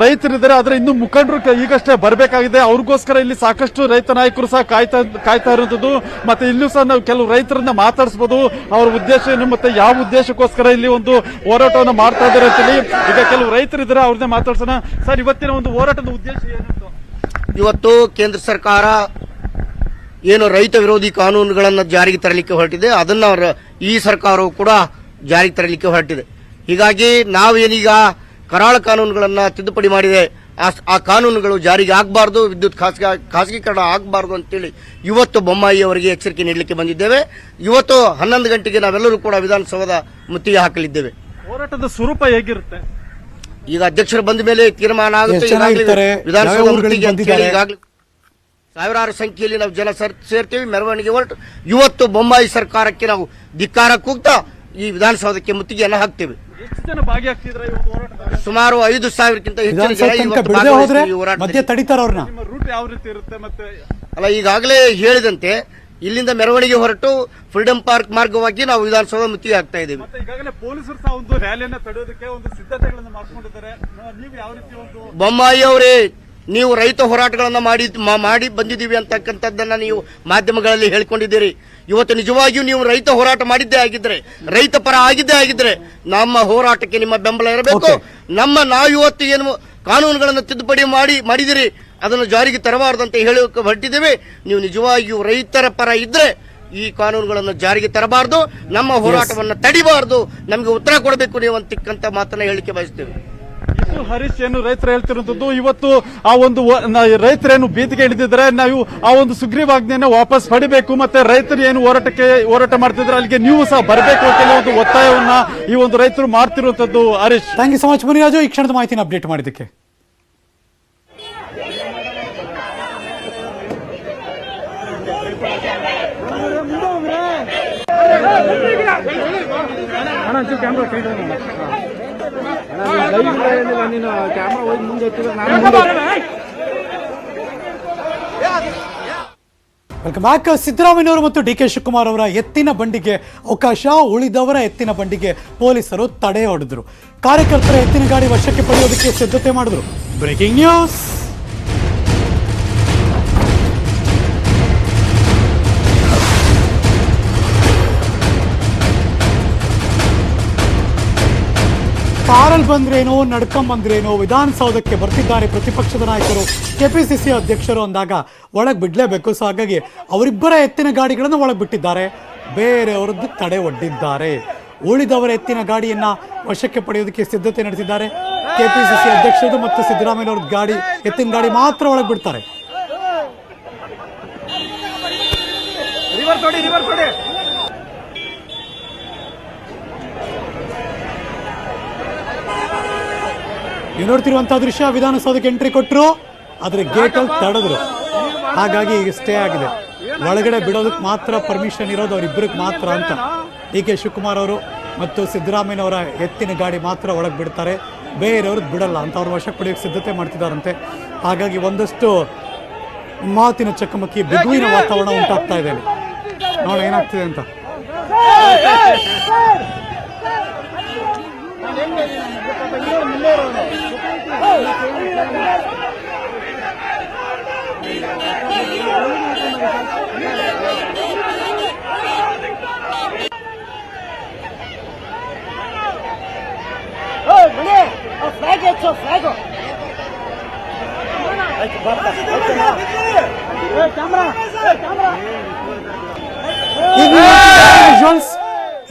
ರೈತರಿದ್ದಾರೆ. ಆದ್ರೆ ಇನ್ನು ಮುಖಂಡರು ಈಗಷ್ಟೇ ಬರಬೇಕಾಗಿದೆ. ಅವ್ರಿಗೋಸ್ಕರ ಇಲ್ಲಿ ಸಾಕಷ್ಟು ರೈತ ನಾಯಕರು ಸಹ ಕಾಯ್ತಾ ಇರುವಂತದ್ದು. ಮತ್ತೆ ಇಲ್ಲೂ ಸಹ ನಾವು ಕೆಲವು ರೈತರನ್ನ ಮಾತಾಡಿಸಬಹುದು. ಅವರ ಉದ್ದೇಶ ಏನು ಮತ್ತೆ ಯಾವ ಉದ್ದೇಶಕ್ಕೋಸ್ಕರ ಇಲ್ಲಿ ಒಂದು ಹೋರಾಟವನ್ನು ಮಾಡ್ತಾ ಇದ್ದಾರೆ ಅಂತೇಳಿ ಈಗ ಕೆಲವು ರೈತರಿದ್ದಾರೆ, ಅವ್ರನ್ನೇ ಮಾತಾಡ್ಸೋಣ. ಸರ್, ಇವತ್ತಿನ ಒಂದು ಹೋರಾಟದ ಉದ್ದೇಶ ಏನು? ಇವತ್ತು ಕೇಂದ್ರ ಸರ್ಕಾರ ಏನು ರೈತ ವಿರೋಧಿ ಕಾನೂನುಗಳನ್ನು ಜಾರಿಗೆ ತರಲಿಕ್ಕೆ ಹೊರಟಿದೆ, ಅದನ್ನ ಈ ಸರ್ಕಾರವು ಕೂಡ ಜಾರಿಗೆ ತರಲಿಕ್ಕೆ ಹೊರಟಿದೆ. ಹೀಗಾಗಿ ನಾವೇನೀಗ ಕರಾಳ ಕಾನೂನುಗಳನ್ನು ತಿದ್ದುಪಡಿ ಮಾಡಿದೆ, ಆ ಕಾನೂನುಗಳು ಜಾರಿಗೆ ಆಗಬಾರ್ದು, ವಿದ್ಯುತ್ ಖಾಸಗೀಕರಣ ಆಗಬಾರ್ದು ಅಂತೇಳಿ ಇವತ್ತು ಬೊಮ್ಮಾಯಿ ಅವರಿಗೆ ಎಚ್ಚರಿಕೆ ನೀಡಲಿಕ್ಕೆ ಬಂದಿದ್ದೇವೆ. ಇವತ್ತು 11 ಗಂಟೆಗೆ ನಾವೆಲ್ಲರೂ ಕೂಡ ವಿಧಾನಸೌಧದ ಮುತ್ತಿಗೆ ಹಾಕಲಿದ್ದೇವೆ. ಹೋರಾಟದ ಸ್ವರೂಪ ಹೇಗಿರುತ್ತೆ? ಈಗ ಅಧ್ಯಕ್ಷರು ಬಂದ ಮೇಲೆ ತೀರ್ಮಾನ ಆಗುತ್ತೆ. ಎಷ್ಟು ಜನ ಇರ್ತಾರೆ? ವಿಧಾನಸೌಧ ಯಾವ ಮುತ್ತಿಗೆ ಅಂತ ಬಂದಿದ್ದಾರೆ? ಹೇಳಿ ಈಗಾಗಲೇ ಸಾವಿರಾರು ಸಂಖ್ಯೆಯಲ್ಲಿ ನಾವು ಜನ ಸೇರ್ತೀವಿ, ಮೆರವಣಿಗೆ ಹೊರಟು ಇವತ್ತು ಬೊಮ್ಮಾಯಿ ಸರ್ಕಾರಕ್ಕೆ ನಾವು ಧಿಕ್ಕಾರ ಕೂಗ್ತಾ ಈ ವಿಧಾನಸೌಧಕ್ಕೆ ಮುತ್ತಿಗೆಯನ್ನು ಹಾಕ್ತೇವೆ. ಎಷ್ಟು ಜನ ಭಾಗಿಯಾಗ್ತಿದ್ರೆ ಈ ಒಂದು ಹೋರಾಟದಲ್ಲಿ? ಸುಮಾರು 5,000ಕ್ಕಿಂತ ಹೆಚ್ಚಿನ ಜನ ವಿಧಾನಸೌಧ ತನಕ ಇವತ್ತು ಬಿಡದೆ ಹೋದ್ರೆ ಭಾಗವಹಿಸಿ ಈ ಹೋರಾಟದಲ್ಲಿ. ಮಧ್ಯೆ ತಡಿತಾರ ಅವ್ರನ್ನ. ನಿಮ್ಮ ರೂಟ್ ಯಾವ ರೀತಿ ಇರುತ್ತೆ? ಮತ್ತೆ ಅಲ್ಲ, ಈಗಾಗಲೇ ಹೇಳಿದಂತೆ ಇಲ್ಲಿಂದ ಮೆರವಣಿಗೆ ಹೊರಟು ಫ್ರೀಡಂ ಪಾರ್ಕ್ ಮಾರ್ಗವಾಗಿ ನಾವು ವಿಧಾನಸೌಧ ಮುತ್ತಿಗೆ ಹಾಕ್ತಾ ಇದ್ದೇವೆ. ಮತ್ತೆ ಈಗಾಗಲೇ ಪೊಲೀಸರು ಸಹ ಒಂದು ರ್ಯಾಲಿಯನ್ನ ತಡೆಯೋದಕ್ಕೆ ಒಂದು ಸಿದ್ಧತೆಗಳನ್ನು ಮಾಡ್ಕೊಂಡಿದ್ದಾರೆ. ನೀವು ಯಾವ ರೀತಿ ಒಂದು ಬೊಮ್ಮಾಯಿ ಅವರೇ, ನೀವು ರೈತ ಹೋರಾಟಗಳನ್ನ ಮಾಡಿ ಬಂದಿದ್ದೀವಿ ಅಂತಕ್ಕಂಥದ್ದನ್ನ ನೀವು ಮಾಧ್ಯಮಗಳಲ್ಲಿ ಹೇಳ್ಕೊಂಡಿದ್ದೀರಿ. ಇವತ್ತು ನಿಜವಾಗಿಯೂ ನೀವು ರೈತ ಹೋರಾಟ ಮಾಡಿದ್ದೇ ಆಗಿದ್ರೆ, ರೈತ ಪರ ಆಗಿದ್ದೇ ಆಗಿದ್ರೆ ನಮ್ಮ ಹೋರಾಟಕ್ಕೆ ನಿಮ್ಮ ಬೆಂಬಲ ಇರಬೇಕು. ನಾವು ಇವತ್ತು ಏನು ಕಾನೂನುಗಳನ್ನು ತಿದ್ದುಪಡಿ ಮಾಡಿದಿರಿ ಅದನ್ನು ಜಾರಿಗೆ ತರಬಾರದಂತ ಹೇಳೋಕೆ ಹೊರಟಿದ್ದೇವೆ. ನೀವು ನಿಜವಾಗಿಯೂ ರೈತರ ಪರ ಇದ್ರೆ ಈ ಕಾನೂನುಗಳನ್ನು ಜಾರಿಗೆ ತರಬಾರದು, ನಮ್ಮ ಹೋರಾಟವನ್ನು ತಡಿಬಾರದು, ನಮಗೆ ಉತ್ತರ ಕೊಡಬೇಕು ನೀವು ಅಂತಕ್ಕಂಥ ಮಾತನ್ನ ಹೇಳಿಕೆ ಬಯಸ್ತೇವೆ. ಇದು ಹರೀಶ್ ಏನು ರೈತರು ಹೇಳ್ತಿರುವಂತದ್ದು. ಇವತ್ತು ಆ ಒಂದು ರೈತರೇನು ಬೀದಿಗೆ ಇಳಿದಿದ್ದಾರೆ, ನಾವು ಆ ಒಂದು ಸುಗ್ರೀವಾಜ್ಞೆಯನ್ನು ವಾಪಸ್ ಪಡಿಬೇಕು, ಮತ್ತೆ ರೈತರು ಏನು ಹೋರಾಟ ಮಾಡ್ತಿದ್ರೆ ಅಲ್ಲಿಗೆ ನೀವು ಸಹ ಬರಬೇಕು ಅಂತ ಒಂದು ಒತ್ತಾಯವನ್ನ ಈ ಒಂದು ರೈತರು ಮಾಡ್ತಿರುವಂತದ್ದು. Harish, thank you so much Muniraju, ಈ ಕ್ಷಣದ ಮಾಹಿತಿನ ಅಪ್ಡೇಟ್ ಮಾಡಿದ್ದಕ್ಕೆ. Welcome back. ಸಿದ್ದರಾಮಯ್ಯನವರು ಮತ್ತು ಡಿ ಕೆ ಶಿವಕುಮಾರ್ ಅವರ ಎತ್ತಿನ ಬಂಡಿಗೆ ಅವಕಾಶ, ಉಳಿದವರ ಎತ್ತಿನ ಬಂಡಿಗೆ ಪೊಲೀಸರು ತಡೆ ಹೊಡೆದ್ರು. ಕಾರ್ಯಕರ್ತರ ಎತ್ತಿನ ಗಾಡಿ ವಶಕ್ಕೆ ಪಡೆಯೋದಕ್ಕೆ ಸಿದ್ಧತೆ ಮಾಡಿದ್ರು. Breaking news. ಕಾರಲ್ಲಿ ಬಂದ್ರೇನೋ ನಡ್ಕೊಂಬಂದ್ರೇನೋ ವಿಧಾನಸೌಧಕ್ಕೆ ಬರ್ತಿದ್ದಾರೆ ಪ್ರತಿಪಕ್ಷದ ನಾಯಕರು, ಕೆಪಿಸಿಸಿ ಅಧ್ಯಕ್ಷರು ಅಂದಾಗ ಒಳಗೆ ಬಿಡಲೇಬೇಕು. ಸೊ ಹಾಗಾಗಿ ಅವರಿಬ್ಬರ ಎತ್ತಿನ ಗಾಡಿಗಳನ್ನು ಒಳಗೆ ಬಿಟ್ಟಿದ್ದಾರೆ, ಬೇರೆಯವರದ್ದು ತಡೆ ಒಡ್ಡಿದ್ದಾರೆ. ಉಳಿದವರ ಎತ್ತಿನ ಗಾಡಿಯನ್ನ ವಶಕ್ಕೆ ಪಡೆಯೋದಕ್ಕೆ ಸಿದ್ಧತೆ ನಡೆಸಿದ್ದಾರೆ. ಕೆಪಿಸಿಸಿ ಅಧ್ಯಕ್ಷರು ಮತ್ತು ಸಿದ್ದರಾಮಯ್ಯವ್ರ ಎತ್ತಿನ ಗಾಡಿ ಮಾತ್ರ ಒಳಗೆ ಬಿಡ್ತಾರೆ. ನೀವು ನೋಡ್ತಿರುವಂತಹ ದೃಶ್ಯ, ವಿಧಾನಸೌಧಕ್ಕೆ ಎಂಟ್ರಿ ಕೊಟ್ಟರು, ಆದ್ರೆ ಗೇಟ್ ಅಲ್ಲಿ ತಡೆದ್ರು, ಹಾಗಾಗಿ ಈಗ ಸ್ಟೇ ಆಗಿದೆ. ಒಳಗಡೆ ಬಿಡೋದಕ್ಕೆ ಮಾತ್ರ ಪರ್ಮಿಷನ್ ಇರೋದು ಅವರಿಬ್ಬರಿಗೆ ಮಾತ್ರ ಅಂತ. ಡಿ ಕೆ ಶಿವಕುಮಾರ್ ಅವರು ಮತ್ತು ಸಿದ್ದರಾಮಯ್ಯನವರ ಎತ್ತಿನ ಗಾಡಿ ಮಾತ್ರ ಒಳಗೆ ಬಿಡ್ತಾರೆ, ಬೇರೆಯವ್ರದ್ದು ಬಿಡಲ್ಲ ಅಂತ ಅವ್ರ ವಶಕ್ಕೆ ಪಡೆಯೋಕ್ಕೆ ಸಿದ್ಧತೆ ಮಾಡ್ತಿದ್ದಾರಂತೆ. ಹಾಗಾಗಿ ಒಂದಷ್ಟು ಮಾತಿನ ಚಕಮಕಿ, ಬಿಗುವಿನ ವಾತಾವರಣ ಉಂಟಾಗ್ತಾ ಇದೆ. ನೋಡೋಣ ಏನಾಗ್ತಿದೆ ಅಂತ.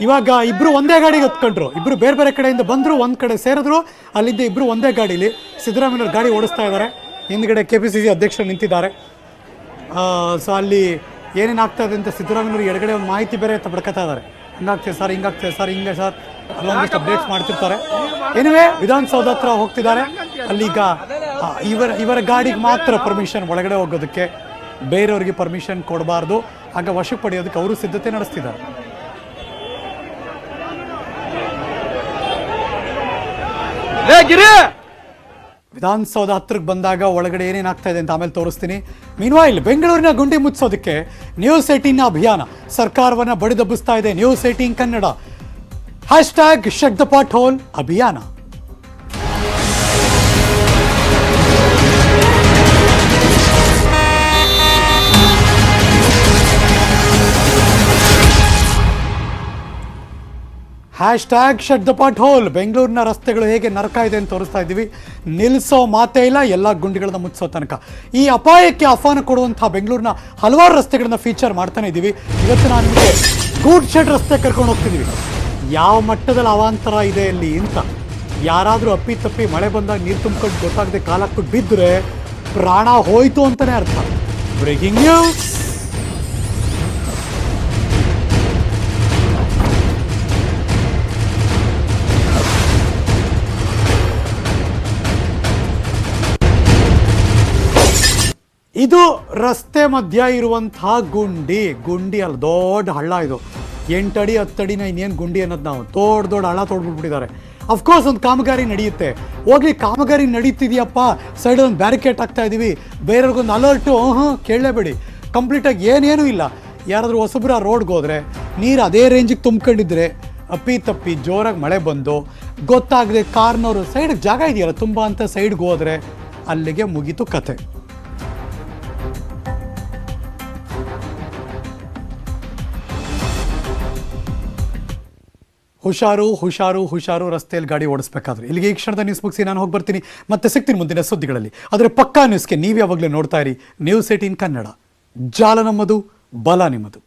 ಇವಾಗ ಇಬ್ರು ಒಂದೇ ಗಾಡಿಗೆ ಹತ್ಕೊಂಡ್ರು, ಇಬ್ರು ಬೇರೆ ಬೇರೆ ಕಡೆಯಿಂದ ಬಂದ್ರು, ಒಂದ್ ಕಡೆ ಸೇರಿದ್ರು, ಅಲ್ಲಿಂದ ಇಬ್ರು ಒಂದೇ ಗಾಡಿಲಿ ಸಿದ್ದರಾಮಯ್ಯವ್ರ ಗಾಡಿ ಓಡಿಸ್ತಾ ಇದ್ದಾರೆ. ಹಿಂದ್ಗಡೆ ಕೆಪಿಸಿಸಿ ಅಧ್ಯಕ್ಷರು ನಿಂತಿದ್ದಾರೆ. ಸೊ ಅಲ್ಲಿ ಏನೇನಾಗ್ತಾ ಇದೆ ಅಂತ ಸಿದ್ದರಾಮಯ್ಯವ್ರು ಎಡಗಡೆ ಒಂದು ಮಾಹಿತಿ ಬೇರೆ ತಬಡ್ಕೊತಾ ಇದ್ದಾರೆ. ಹಿಂಗಾಗ್ತದೆ ಸರ್, ಹಿಂಗಾಗ್ತದೆ ಸರ್, ಹಿಂಗೆ ಸರ್, ಅಲ್ಲೊಂದಿಷ್ಟು ಅಪ್ಡೇಟ್ಸ್ ಮಾಡ್ತಿರ್ತಾರೆ. ಏನಿವೆ ವಿಧಾನಸೌಧ ಹತ್ರ ಹೋಗ್ತಿದ್ದಾರೆ. ಅಲ್ಲೀಗ ಇವರ ಗಾಡಿಗೆ ಮಾತ್ರ ಪರ್ಮಿಷನ್ ಒಳಗಡೆ ಹೋಗೋದಕ್ಕೆ, ಬೇರೆಯವ್ರಿಗೆ ಪರ್ಮಿಷನ್ ಕೊಡಬಾರ್ದು. ಆಗ ವಶಕ್ಕೆ ಪಡೆಯೋದಕ್ಕೆ ಅವರು ಸಿದ್ಧತೆ ನಡೆಸ್ತಿದ್ದಾರೆ. ವಿಧಾನಸೌಧ ಹತ್ರಕ್ಕೆ ಬಂದಾಗ ಒಳಗಡೆ ಏನೇನಾಗ್ತಾ ಇದೆ ಅಂತ ಆಮೇಲೆ ತೋರಿಸ್ತೀನಿ. ಮೀನ್ವಾಯಿಲ್ ಬೆಂಗಳೂರಿನ ಗುಂಡಿ ಮುಚ್ಚಿಸೋದಕ್ಕೆ ನ್ಯೂಸ್ 18 ಅಭಿಯಾನ ಸರ್ಕಾರವನ್ನು ಬಡಿದಬ್ಬಿಸ್ತಾ ಇದೆ. News 18 Kannada #, shut the pothole ಅಭಿಯಾನ. #Shut the pothole. ಬೆಂಗಳೂರಿನ ರಸ್ತೆಗಳು ಹೇಗೆ ನರಕ ಇದೆ ಅಂತ ತೋರಿಸ್ತಾ ಇದ್ದೀವಿ. ನಿಲ್ಲಿಸೋ ಮಾತೇ ಇಲ್ಲ, ಎಲ್ಲ ಗುಂಡಿಗಳನ್ನ ಮುಚ್ಚಿಸೋ ತನಕ. ಈ ಅಪಾಯಕ್ಕೆ ಆಹ್ವಾನ ಕೊಡುವಂತಹ ಬೆಂಗಳೂರಿನ ಹಲವಾರು ರಸ್ತೆಗಳನ್ನ ಫೀಚರ್ ಮಾಡ್ತಾನೆ ಇದ್ದೀವಿ. ಇವತ್ತು ನಾನು ನಿಮಗೆ ಗೂಡ್ ಶೆಡ್ ರಸ್ತೆ ಕರ್ಕೊಂಡು ಹೋಗ್ತಿದ್ದೀವಿ. ಯಾವ ಮಟ್ಟದಲ್ಲಿ ಅವಾಂತರ ಇದೆ ಅಲ್ಲಿ ಅಂತ. ಯಾರಾದರೂ ಅಪ್ಪಿ ತಪ್ಪಿ ಮಳೆ ಬಂದಾಗ ನೀರು ತುಂಬ್ಕೊಂಡು ಗೊತ್ತಾಗದೆ ಕಾಲಾಕ್ಬಿಟ್ಟು ಬಿದ್ದರೆ ಪ್ರಾಣ ಹೋಯ್ತು ಅಂತಲೇ ಅರ್ಥ. Breaking news. ಇದು ರಸ್ತೆ ಮಧ್ಯ ಇರುವಂತಹ ಗುಂಡಿ ಅಲ್ಲ, ದೊಡ್ಡ ಹಳ್ಳ ಇದು. 8 ಅಡಿ 10 ಅಡಿನ ಇನ್ನೇನು ಗುಂಡಿ ಅನ್ನೋದು ನಾವು ದೊಡ್ಡ ಹಳ್ಳ ತೋಡ್ಬಿಟ್ಬಿಟ್ಟಿದ್ದಾರೆ. ಅಫ್ಕೋರ್ಸ್ ಒಂದು ಕಾಮಗಾರಿ ನಡೆಯುತ್ತೆ, ಹೋಗ್ಲಿ ಕಾಮಗಾರಿ ನಡೀತಿದೆಯಪ್ಪ, ಸೈಡ್ ಒಂದು ಬ್ಯಾರಿಕೇಡ್ ಹಾಕ್ತಾ ಇದ್ದೀವಿ, ಬೇರೆಯವ್ರಿಗೊಂದು ಅಲರ್ಟು ಕೇಳಲೇಬೇಡಿ. ಕಂಪ್ಲೀಟಾಗಿ ಏನೇನೂ ಇಲ್ಲ. ಯಾರಾದರೂ ಹೊಸಬ್ರ ರೋಡ್ಗೆ ಹೋದರೆ ನೀರು ಅದೇ ರೇಂಜಿಗೆ ತುಂಬ್ಕೊಂಡಿದ್ರೆ ಅಪ್ಪಿ ತಪ್ಪಿ ಜೋರಾಗಿ ಮಳೆ ಬಂದು ಗೊತ್ತಾಗದೆ ಕಾರ್ನವರು ಸೈಡ್ಗೆ ಜಾಗ ಇದೆಯಲ್ಲ ತುಂಬ ಅಂತ ಸೈಡ್ಗೆ ಹೋದರೆ ಅಲ್ಲಿಗೆ ಮುಗೀತು ಕತೆ. ಹುಷಾರು ರಸ್ತೆಯಲ್ಲಿ ಗಾಡಿ ಓಡಿಸ್ಬೇಕಾದ್ರೆ. ಇಲ್ಲಿಗೆ ಈ ಕ್ಷಣದ ನ್ಯೂಸ್ ಮುಗಿಸಿ ನಾನು ಹೋಗಿ ಬರ್ತೀನಿ, ಮತ್ತೆ ಸಿಗ್ತೀನಿ ಮುಂದಿನ ಸುದ್ದಿಗಳಲ್ಲಿ. ಆದರೆ ಪಕ್ಕಾ ನ್ಯೂಸ್ಗೆ ನೀವು ಯಾವಾಗಲೂ ನೋಡ್ತಾ ಇರಿ ನ್ಯೂಸ್ 18 ಕನ್ನಡ. ಜಾಲ ನಮ್ಮದು, ಬಲ ನಿಮ್ಮದು.